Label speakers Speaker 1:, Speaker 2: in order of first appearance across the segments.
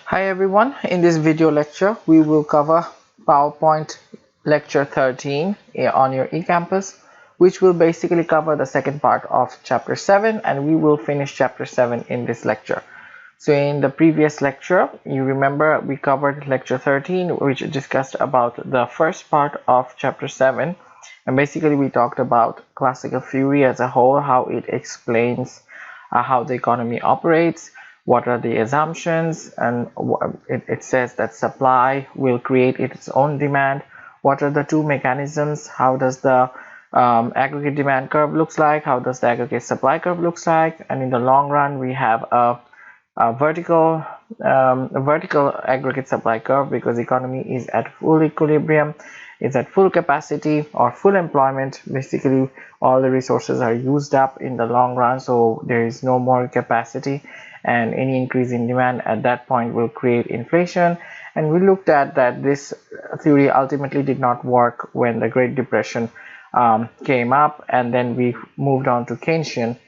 Speaker 1: Hi everyone, in this video lecture we will cover PowerPoint lecture 13 on your eCampus, which will basically cover the second part of chapter 7, and we will finish chapter 7 in this lecture. So in the previous lecture, you remember we covered lecture 13, which discussed about the first part of chapter 7, and basically we talked about classical theory as a whole, how it explains how the economy operates, what are the assumptions, and it says that supply will create its own demand. What are the two mechanisms? How does the aggregate demand curve looks like? How does the aggregate supply curve looks like? And in the long run, we have a vertical aggregate supply curve, because economy is at full equilibrium, is at full capacity or full employment. Basically all the resources are used up in the long run, so there is no more capacity, and any increase in demand at that point will create inflation. And we looked at that this theory ultimately did not work when the Great Depression came up, and then we moved on to Keynesian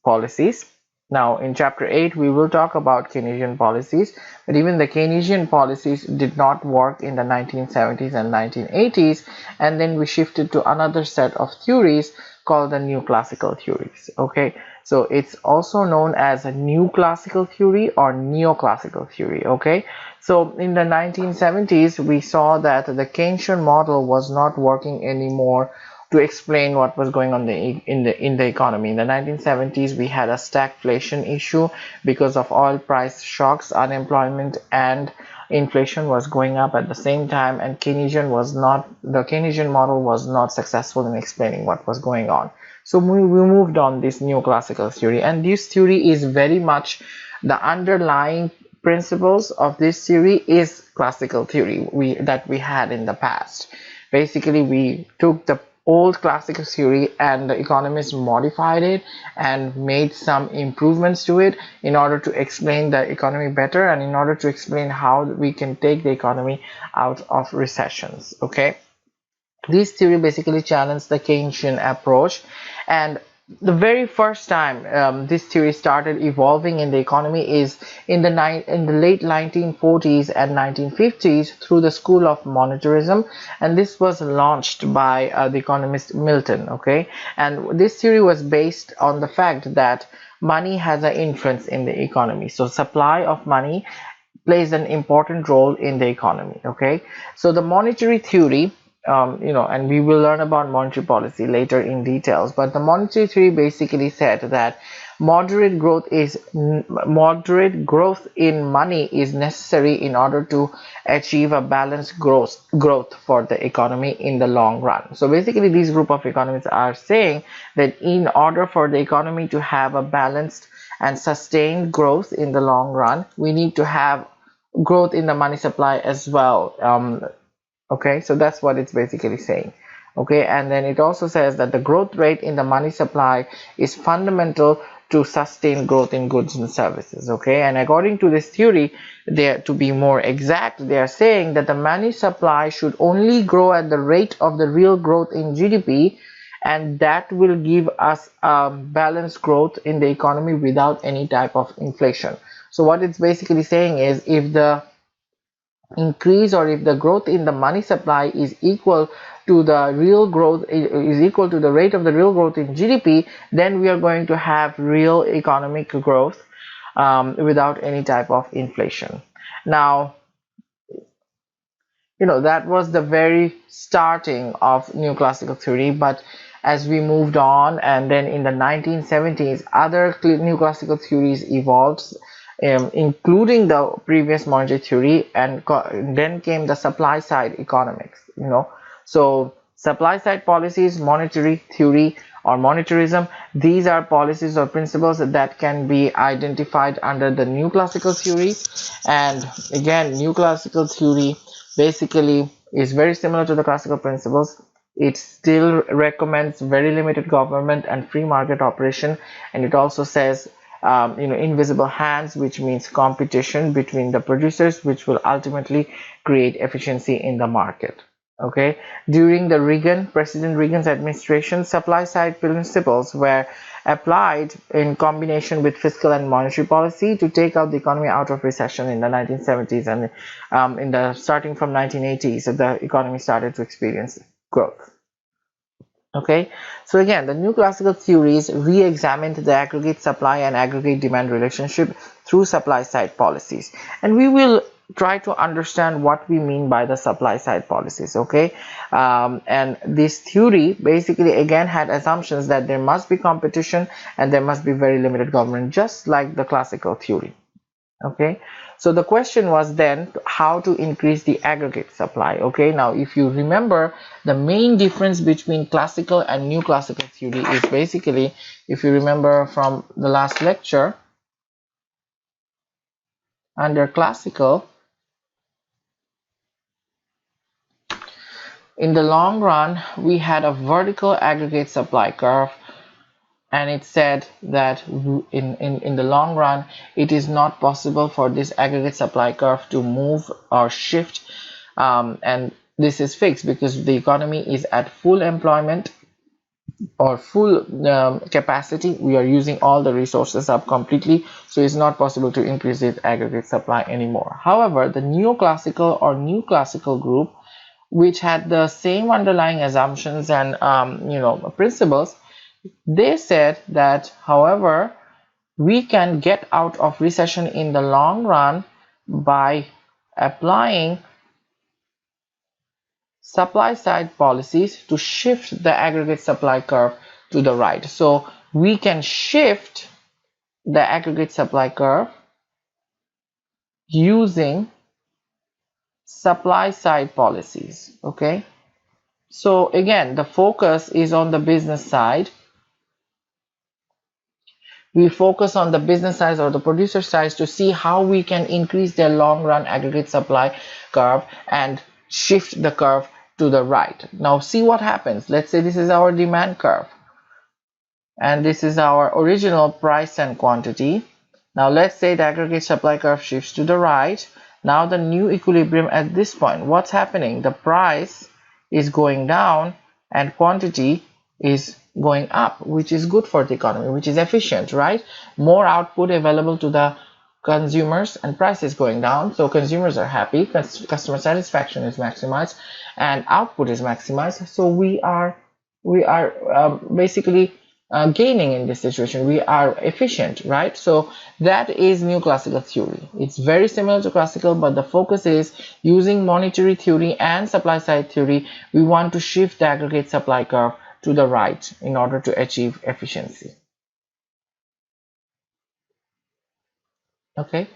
Speaker 1: policies. Now in chapter 8 we will talk about Keynesian policies, but even the Keynesian policies did not work in the 1970s and 1980s, and then we shifted to another set of theories called the new classical theories. Okay, so it's also known as a new classical theory or neoclassical theory. Okay, so in the 1970s we saw that the Keynesian model was not working anymore to explain what was going on in the economy. In the 1970s, we had a stagflation issue because of oil price shocks, unemployment and inflation was going up at the same time, and the Keynesian model was not successful in explaining what was going on. So we moved on this neoclassical theory, and this theory is very much the underlying principles of this theory is classical theory that we had in the past. Basically, we took the old classical theory and the economists modified it and made some improvements to it in order to explain the economy better, and in order to explain how we can take the economy out of recessions. Okay, this theory basically challenged the Keynesian approach, and the very first time this theory started evolving in the economy is in the late 1940s and 1950s through the school of monetarism, and this was launched by the economist Milton. Okay, and this theory was based on the fact that money has an influence in the economy, so supply of money plays an important role in the economy. Okay, so the monetary theory, and we will learn about monetary policy later in details, but the monetary theory basically said that moderate growth in money is necessary in order to achieve a balanced growth for the economy in the long run. So basically this group of economists are saying that in order for the economy to have a balanced and sustained growth in the long run, we need to have growth in the money supply as well. Okay, so that's what it's basically saying. Okay, and then it also says that the growth rate in the money supply is fundamental to sustain growth in goods and services. Okay, and according to this theory, to be more exact, they are saying that the money supply should only grow at the rate of the real growth in GDP, and that will give us balanced growth in the economy without any type of inflation. So what it's basically saying is, if the increase or if the growth in the money supply is equal to the real growth, is equal to the rate of the real growth in GDP, then we are going to have real economic growth without any type of inflation. Now, that was the very starting of neoclassical theory, but as we moved on, and then in the 1970s other neoclassical theories evolved, including the previous monetary theory, and then came the supply side economics. So supply side policies, monetary theory or monetarism, these are policies or principles that can be identified under the new classical theory. And again, new classical theory basically is very similar to the classical principles. It still recommends very limited government and free market operation, and it also says invisible hands, which means competition between the producers, which will ultimately create efficiency in the market. Okay, during the President Reagan's administration, supply side principles were applied in combination with fiscal and monetary policy to take out the economy out of recession in the 1970s, and starting from 1980s, the economy started to experience growth. Okay, so again, the new classical theories re-examined the aggregate supply and aggregate demand relationship through supply side policies, and we will try to understand what we mean by the supply side policies. Okay, and this theory basically again had assumptions that there must be competition and there must be very limited government, just like the classical theory. Okay, so the question was then how to increase the aggregate supply. Okay, now if you remember, the main difference between classical and new classical theory is basically, if you remember from the last lecture, under classical, in the long run we had a vertical aggregate supply curve, and it said that in the long run it is not possible for this aggregate supply curve to move or shift, and this is fixed because the economy is at full employment or full capacity. We are using all the resources up completely, so it's not possible to increase its aggregate supply anymore. However, the neoclassical or new classical group, which had the same underlying assumptions and principles, they said that, however, we can get out of recession in the long run by applying supply side policies to shift the aggregate supply curve to the right. So we can shift the aggregate supply curve using supply side policies. Okay, so again, the focus is on the business side. We focus on the business side or the producer side to see how we can increase their long run aggregate supply curve and shift the curve to the right. Now see what happens. Let's say this is our demand curve and this is our original price and quantity. Now let's say the aggregate supply curve shifts to the right. Now the new equilibrium at this point, what's happening? The price is going down and quantity is going up, which is good for the economy, which is efficient, right? More output available to the consumers and price is going down, so consumers are happy, customer satisfaction is maximized and output is maximized, so we are basically gaining in this situation. We are efficient, right? So that is new classical theory. It's very similar to classical, but the focus is using monetary theory and supply side theory. We want to shift the aggregate supply curve to the right in order to achieve efficiency. Okay,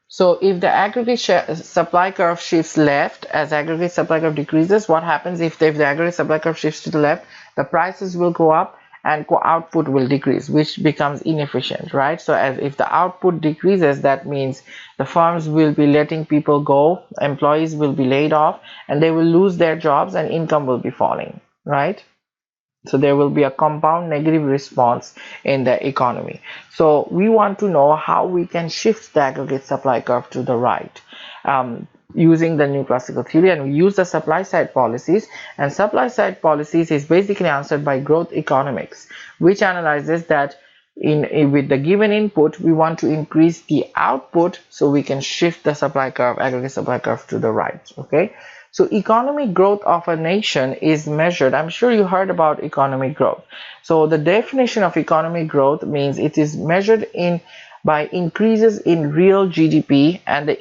Speaker 1: so if the aggregate supply curve shifts left, as aggregate supply curve decreases, what happens if the aggregate supply curve shifts to the left? The prices will go up and output will decrease, which becomes inefficient, right? So as if the output decreases, that means the firms will be letting people go, employees will be laid off, and they will lose their jobs and income will be falling, right? So there will be a compound negative response in the economy. So we want to know how we can shift the aggregate supply curve to the right using the new classical theory, and we use the supply side policies. And supply side policies is basically answered by growth economics, which analyzes that with the given input we want to increase the output so we can shift the supply curve, aggregate supply curve, to the right. Okay, so economic growth of a nation is measured. I'm sure you heard about economic growth. So the definition of economic growth means it is measured by increases in real GDP and the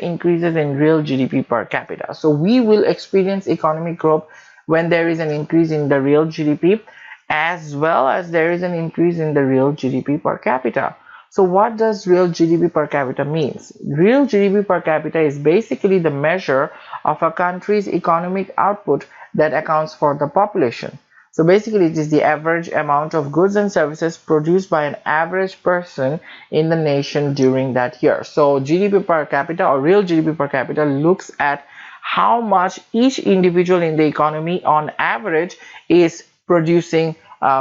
Speaker 1: increases in real GDP per capita. So we will experience economic growth when there is an increase in the real GDP, as well as there is an increase in the real GDP per capita. So what does real GDP per capita means? Real GDP per capita is basically the measure of a country's economic output that accounts for the population. So basically it is the average amount of goods and services produced by an average person in the nation during that year. So GDP per capita, or real GDP per capita, looks at how much each individual in the economy on average is producing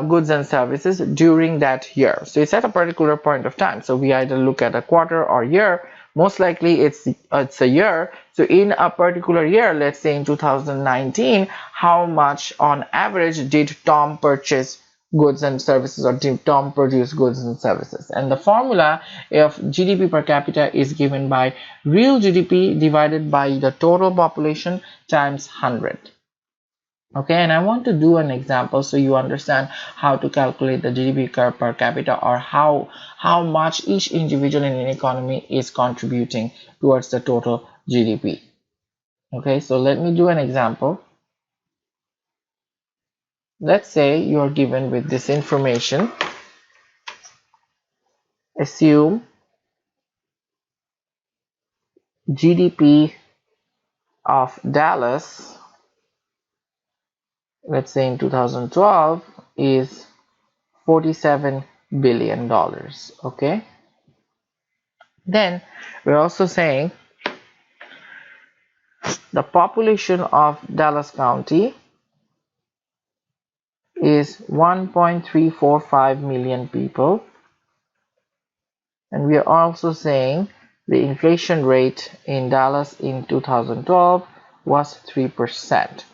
Speaker 1: goods and services during that year. So it's at a particular point of time. So we either look at a quarter or year most likely it's a year. So in a particular year, let's say in 2019, how much on average did Tom purchase goods and services, or did Tom produce goods and services? And the formula of GDP per capita is given by real GDP divided by the total population times 100. Okay, and I want to do an example so you understand how to calculate the GDP per capita, or how much each individual in an economy is contributing towards the total GDP. Okay, so let me do an example. Let's say you are given with this information. Assume GDP of Dallas, let's say in 2012, is $47 billion. Okay, then we're also saying the population of Dallas County is 1.345 million people, and we are also saying the inflation rate in Dallas in 2012 was 3%.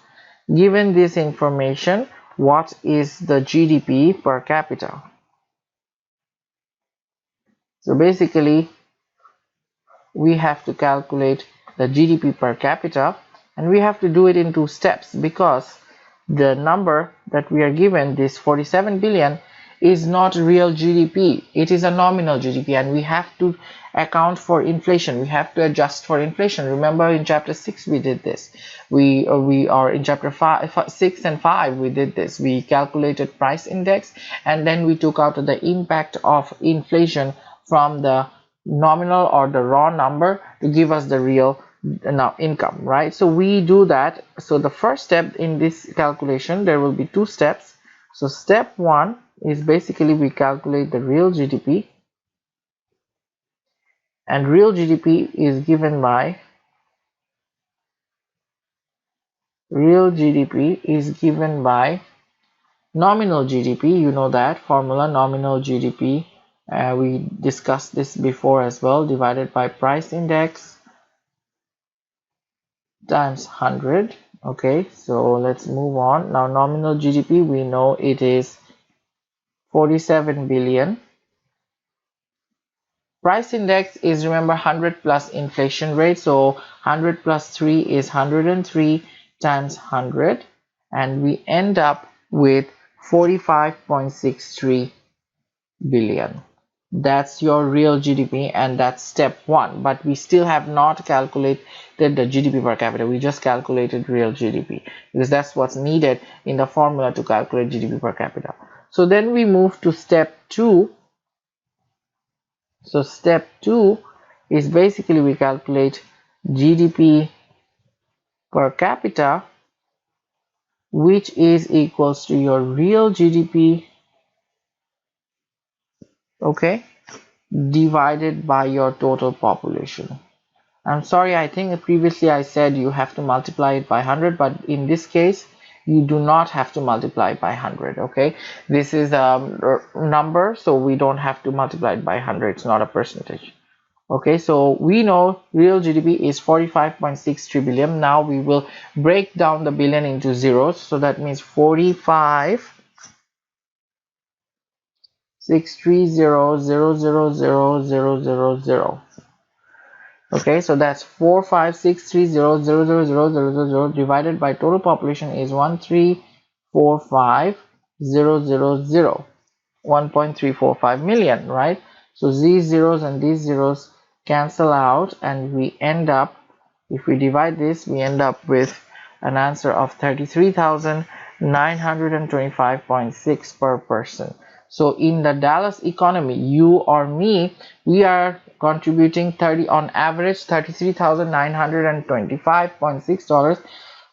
Speaker 1: Given this information, what is the GDP per capita? So basically, we have to calculate the GDP per capita, and we have to do it in 2 steps, because the number that we are given, this 47 billion, is not real GDP. It is a nominal GDP, and we have to account for inflation. We have to adjust for inflation. Remember, in chapter 6 we did this. We are in chapter 6 and 5 we did this. We calculated price index, and then we took out the impact of inflation from the nominal or the raw number to give us the real income, right? So we do that. So the first step in this calculation, there will be 2 steps. So step 1 is basically we calculate the real GDP, and real GDP is given by nominal GDP. You know that formula, nominal GDP. We discussed this before as well, divided by price index times 100. Okay, so let's move on. Now nominal GDP, we know it is 47 billion. Price index is, remember, 100 plus inflation rate, so 100 plus 3 is 103 times 100, and we end up with 45.63 billion. That's your real GDP, and that's step 1. But we still have not calculated the GDP per capita. We just calculated real GDP, because that's what's needed in the formula to calculate GDP per capita. So then we move to step 2. So step 2 is basically we calculate GDP per capita, which is equals to your real GDP, okay, divided by your total population. I'm sorry, I think previously I said you have to multiply it by 100, but in this case you do not have to multiply it by 100. Okay, this is a number, so we don't have to multiply it by 100. It's not a percentage. Okay, so we know real GDP is 45.63 billion. Now we will break down the billion into zeros, so that means 45,630,000,000. Okay, so that's 45,630,000,000 divided by total population is 1,345,000, 1.345 million, right? So these zeros and these zeros cancel out, and we end up, if we divide this, we end up with an answer of 33,925.6 per person. So in the Dallas economy, you or me, we are contributing on average $33,925.6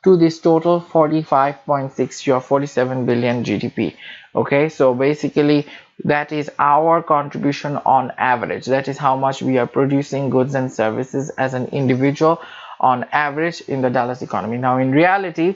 Speaker 1: to this total 45.6 or 47 billion GDP. Okay, so basically that is our contribution on average. That is how much we are producing goods and services as an individual on average in the Dallas economy. Now in reality,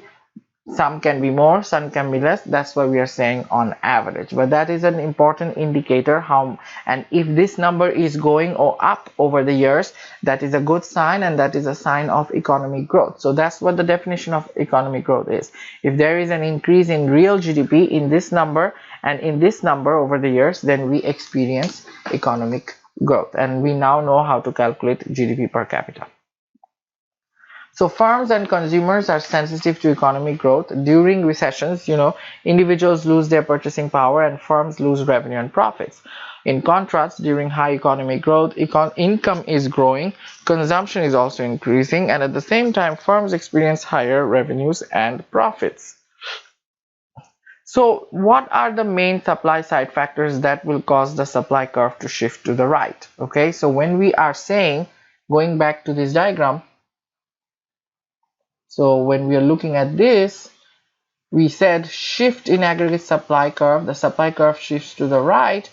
Speaker 1: Some can be more, some can be less. That's why we are saying on average, but that is an important indicator how, and if this number is going or up over the years, that is a good sign, and that is a sign of economic growth. So that's what the definition of economic growth is. If there is an increase in real GDP in this number and in this number over the years, then we experience economic growth, and we now know how to calculate GDP per capita. So firms and consumers are sensitive to economic growth. During recessions, individuals lose their purchasing power and firms lose revenue and profits. In contrast, during high economic growth, income is growing, consumption is also increasing, and at the same time, firms experience higher revenues and profits. So what are the main supply side factors that will cause the supply curve to shift to the right? Okay, so when we are saying, going back to this diagram, so when we are looking at this, we said shift in aggregate supply curve. The supply curve shifts to the right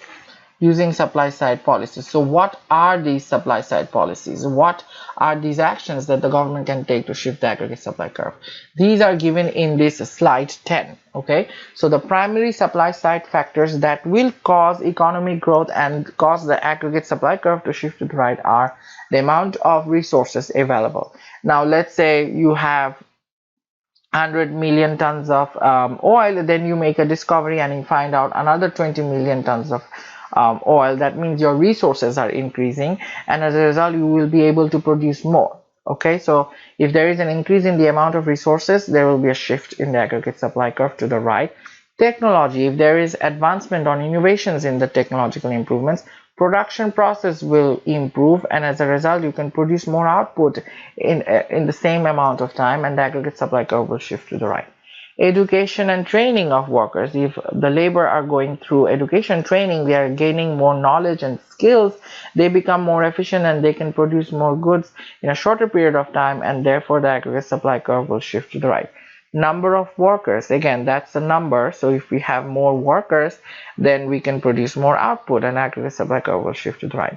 Speaker 1: using supply side policies. So what are these supply side policies? What are these actions that the government can take to shift the aggregate supply curve? These are given in this slide 10. Okay, so the primary supply side factors that will cause economic growth and cause the aggregate supply curve to shift to the right are the amount of resources available. Now let's say you have 100 million tons of oil, then you make a discovery and you find out another 20 million tons of oil. That means your resources are increasing, and as a result you will be able to produce more. Okay, so if there is an increase in the amount of resources, there will be a shift in the aggregate supply curve to the right. Technology, if there is advancement on innovations in the technological improvements, production process will improve, and as a result you can produce more output in the same amount of time, and the aggregate supply curve will shift to the right. Education and training of workers, if the labor are going through education training, they are gaining more knowledge and skills, they become more efficient and they can produce more goods in a shorter period of time, and therefore the aggregate supply curve will shift to the right. Number of workers, again that's the number, so if we have more workers then we can produce more output, and aggregate supply curve will shift to the right.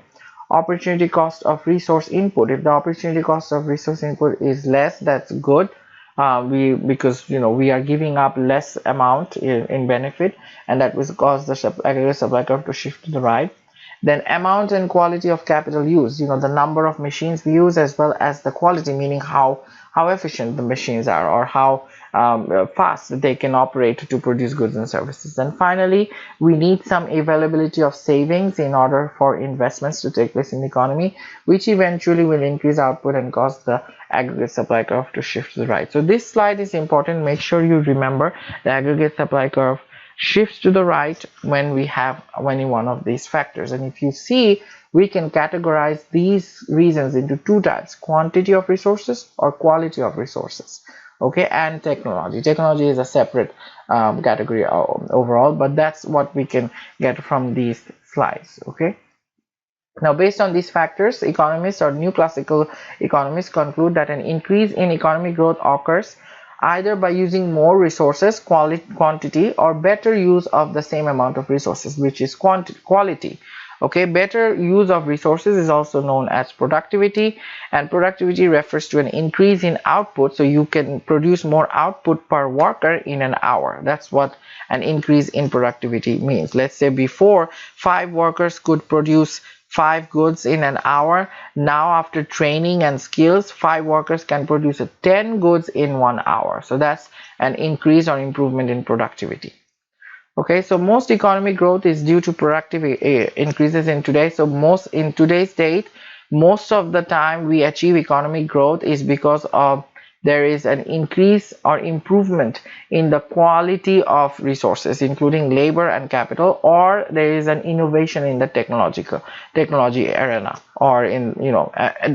Speaker 1: Opportunity cost of resource input, if the opportunity cost of resource input is less, that's good. Because we are giving up less amount in benefit, and that will cause the aggregate supply curve to shift to the right. Then amount and quality of capital use, the number of machines we use as well as the quality, meaning how efficient the machines are or how fast they can operate to produce goods and services. And finally, we need some availability of savings in order for investments to take place in the economy, which eventually will increase output and cause the aggregate supply curve to shift to the right. So this slide is important. Make sure you remember the aggregate supply curve shifts to the right when we have any one of these factors. And if you see, we can categorize these reasons into two types: quantity of resources or quality of resources. Okay, and technology. Technology is a separate category overall, but that's what we can get from these slides. Okay, now based on these factors, economists or new classical economists conclude that an increase in economic growth occurs either by using more resources, quantity, or better use of the same amount of resources, which is quality. Okay, better use of resources is also known as productivity, and productivity refers to an increase in output, so you can produce more output per worker in an hour. That's what an increase in productivity means. Let's say before 5 workers could produce 5 goods in an hour. Now after training and skills, 5 workers can produce 10 goods in 1 hour. So that's an increase or improvement in productivity. Okay, so most economic growth is due to productivity increases in today. So in today's date, most of the time we achieve economic growth is because of there is an increase or improvement in the quality of resources, including labor and capital, or there is an innovation in the technology arena, or in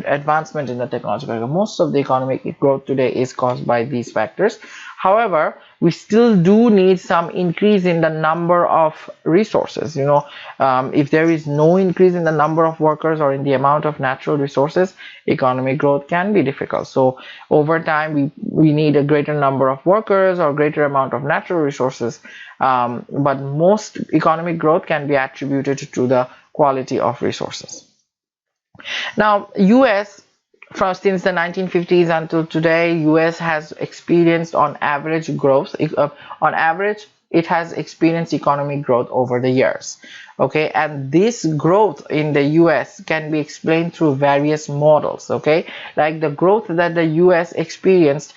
Speaker 1: advancement in the technological area. Most of the economic growth today is caused by these factors. However, we still do need some increase in the number of resources. If there is no increase in the number of workers or in the amount of natural resources, economic growth can be difficult. So over time we need a greater number of workers or greater amount of natural resources, but most economic growth can be attributed to the quality of resources. Now US from since the 1950s until today, US has experienced on average growth. On average, it has experienced economic growth over the years. Okay, and this growth in the US can be explained through various models. Okay, like the growth that the US experienced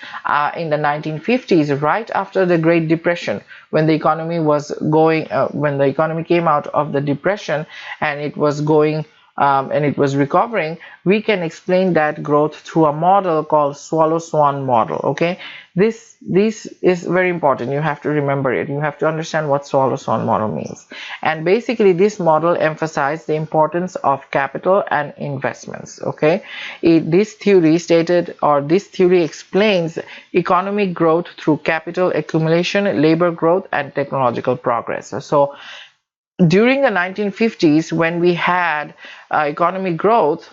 Speaker 1: in the 1950s, right after the Great Depression, when the economy was going, when the economy came out of the depression and it was going and it was recovering, we can explain that growth through a model called swallow swan model. Okay, this is very important. You have to remember it. You have to understand what swallow swan model means. And basically this model emphasized the importance of capital and investments. Okay, this theory stated, or this theory explains economic growth through capital accumulation, labor growth, and technological progress. So during the 1950s, when we had economic growth,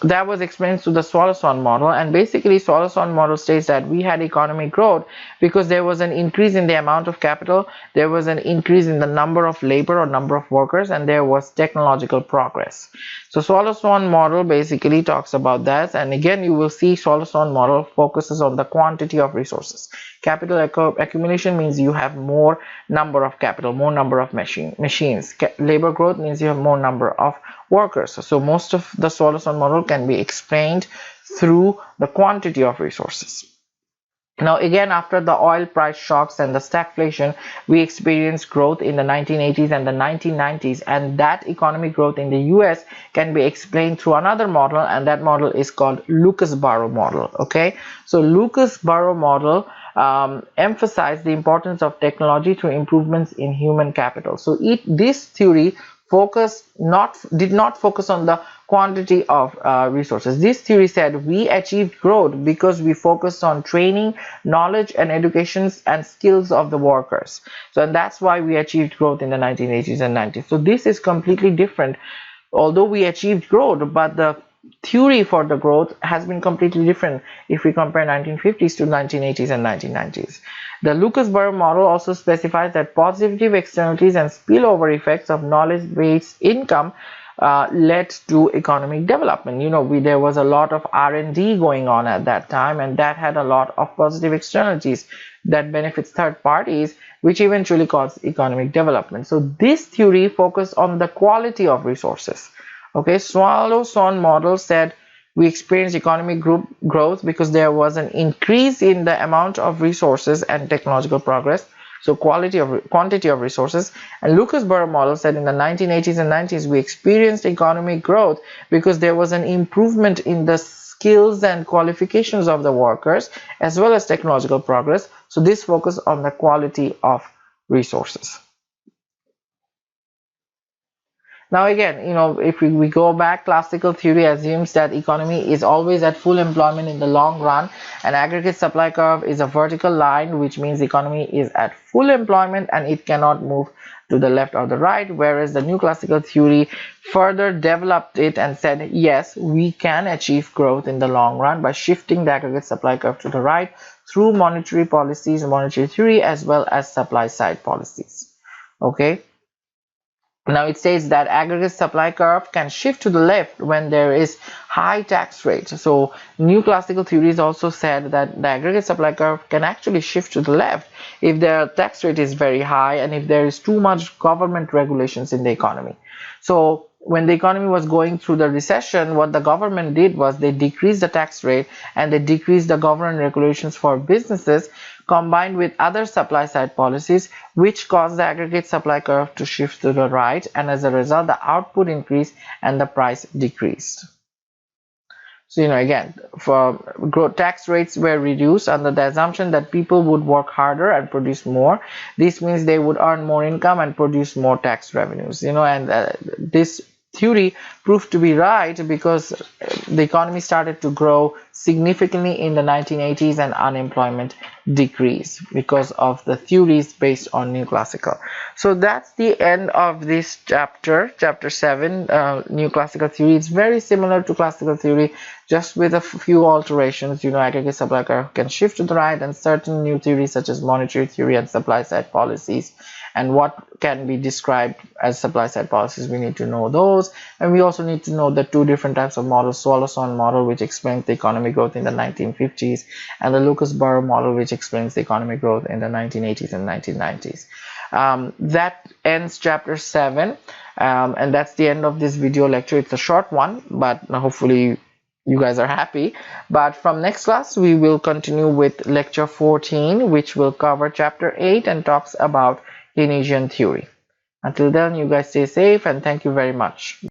Speaker 1: that was explained through the swallow swan model. And basically swallow swan model states that we had economic growth because there was an increase in the amount of capital, there was an increase in the number of labor or number of workers, and there was technological progress. So swallow swan model basically talks about that. And again, you will see swallow swan model focuses on the quantity of resources. Capital accumulation means you have more number of capital, more number of machines. Labor growth means you have more number of workers. So most of the swallow swan model can be explained through the quantity of resources. Now again, after the oil price shocks and the stagflation, we experienced growth in the 1980s and the 1990s, and that economic growth in the US can be explained through another model, and that model is called Lucas-Burrow model. Okay, so Lucas-Burrow model emphasized the importance of technology through improvements in human capital. So this theory did not focus on the quantity of resources. This theory said we achieved growth because we focused on training, knowledge, and educations and skills of the workers. So and that's why we achieved growth in the 1980s and 90s. So this is completely different. Although we achieved growth, but the theory for the growth has been completely different if we compare 1950s to 1980s and 1990s. The Lucas-Burrow model also specifies that positive externalities and spillover effects of knowledge-based income led to economic development. You know, there was a lot of R&D going on at that time, and that had a lot of positive externalities that benefits third parties, which eventually caused economic development. So this theory focused on the quality of resources. Okay, swallow swan model said we experienced economic growth because there was an increase in the amount of resources and technological progress. So quantity of resources. And Lucas-Burrow model said in the 1980s and 90s we experienced economic growth because there was an improvement in the skills and qualifications of the workers as well as technological progress. So this focus on the quality of resources. Now again, you know, if we go back, classical theory assumes that economy is always at full employment in the long run. An aggregate supply curve is a vertical line, which means economy is at full employment and it cannot move to the left or the right, whereas the new classical theory further developed it and said, yes, we can achieve growth in the long run by shifting the aggregate supply curve to the right through monetary policies, monetary theory, as well as supply side policies. Okay. Now it says that aggregate supply curve can shift to the left when there is high tax rate. So new classical theories also said that the aggregate supply curve can actually shift to the left if the tax rate is very high and if there is too much government regulations in the economy. So when the economy was going through the recession, what the government did was they decreased the tax rate and they decreased the government regulations for businesses, combined with other supply side policies, which caused the aggregate supply curve to shift to the right, and as a result the output increased and the price decreased. So you know, again, for growth, tax rates were reduced under the assumption that people would work harder and produce more. This means they would earn more income and produce more tax revenues, you know, and this theory proved to be right because the economy started to grow significantly in the 1980s and unemployment decreased because of the theories based on new classical. So that's the end of this chapter 7, new classical theory. It's very similar to classical theory, just with a few alterations. You know, aggregate supply curve can shift to the right, and certain new theories such as monetary theory and supply side policies and what can be described as supply side policies. We need to know those, and we also need to know the two different types of models: Swallow-Swan model, which explains the economic growth in the 1950s, and the Lucas-Burrow model, which explains the economic growth in the 1980s and 1990s. That ends chapter 7, and that's the end of this video lecture. It's a short one, but hopefully you guys are happy. But from next class we will continue with lecture 14, which will cover chapter 8 and talks about Keynesian theory. Until then, you guys stay safe, and thank you very much.